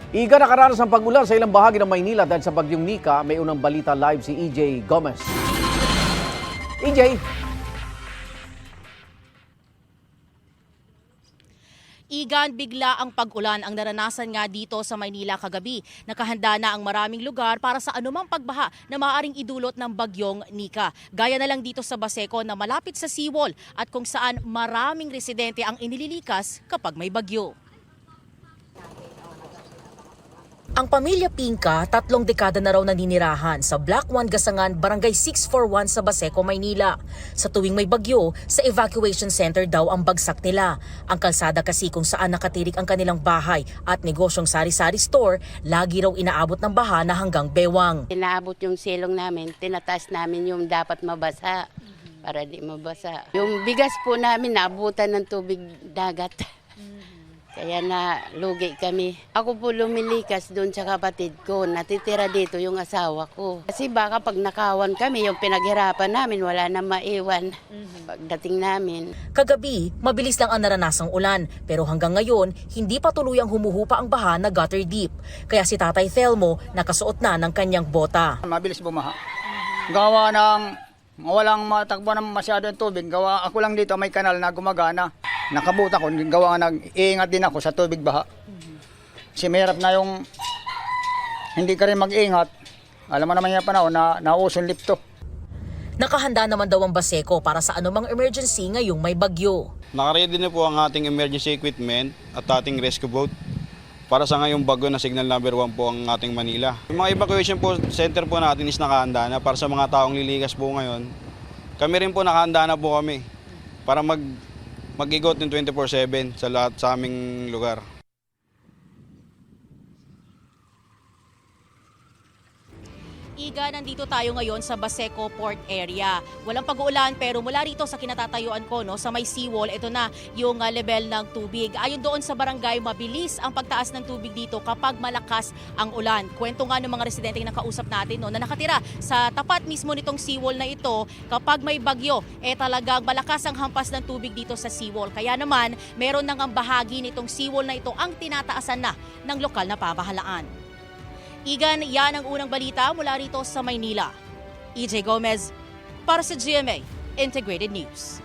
Iga nakaranas ng pag-ulan sa ilang bahagi ng Maynila dahil sa bagyong Nika. May unang balita live si EJ Gomez. EJ. Igan, bigla ang pag-ulan ang naranasan nga dito sa Maynila kagabi. Nakahanda na ang maraming lugar para sa anumang pagbaha na maaaring idulot ng bagyong Nika. Gaya na lang dito sa Baseco na malapit sa seawall at kung saan maraming residente ang inililikas kapag may bagyo. Ang pamilya Pinka, 3 dekada na raw naninirahan sa Block 1 Gasangan, Barangay 641 sa Baseco, Maynila. Sa tuwing may bagyo, sa evacuation center daw ang bagsak nila. Ang kalsada kasi kung saan nakatirik ang kanilang bahay at negosyong sari-sari store, lagi raw inaabot ng baha na hanggang bewang. Inaabot yung silong namin, tinataas namin yung dapat mabasa para di mabasa. Yung bigas po namin naabutan ng tubig dagat. Kaya na lugi kami. Ako po lumilikas doon sa kapatid ko. Natitira dito yung asawa ko. Kasi baka pag nakawan kami, yung pinaghirapan namin, wala na maiwan pagdating namin. Kagabi, mabilis lang ang naranasang ulan. Pero hanggang ngayon, hindi pa tuluyang humuhupa ang baha na gutter deep. Kaya si Tatay Thelmo nakasuot na ng kanyang bota. Mabilis bumaha. Gawa ng walang matakbo ng masyado ng tubig. Gawa ako lang dito may kanal na gumagana. Nakabuta ko, gawa nag-iingat din ako sa tubig baha. Kasi mahirap na yung hindi ka rin mag-ingat. Alam mo naman yung panahon na nausong lipto. Nakahanda naman daw ang Baseco para sa anumang emergency ngayong may bagyo. Nakaready na po ang ating emergency equipment at ating rescue boat para sa ngayong bagyo na signal number 1 po ang ating Manila. Yung mga evacuation po, center po natin is nakahanda na para sa mga taong lilikas po ngayon. Kami rin po nakahanda na po kami para mag-igot ng 24/7 sa lahat sa aming lugar. Iga, nandito tayo ngayon sa Baseco Port Area. Walang pag-uulan pero mula rito sa kinatatayuan ko sa may seawall, ito na yung level ng tubig. Ayon doon sa barangay, mabilis ang pagtaas ng tubig dito kapag malakas ang ulan. Kwento nga ng mga residente na nakausap natin na nakatira sa tapat mismo nitong seawall na ito, kapag may bagyo, talagang malakas ang hampas ng tubig dito sa seawall. Kaya naman, meron nang ang bahagi nitong seawall na ito ang tinataasan na ng lokal na pamahalaan. Igan, yan ang unang balita mula rito sa Maynila. EJ Gomez para sa GMA Integrated News.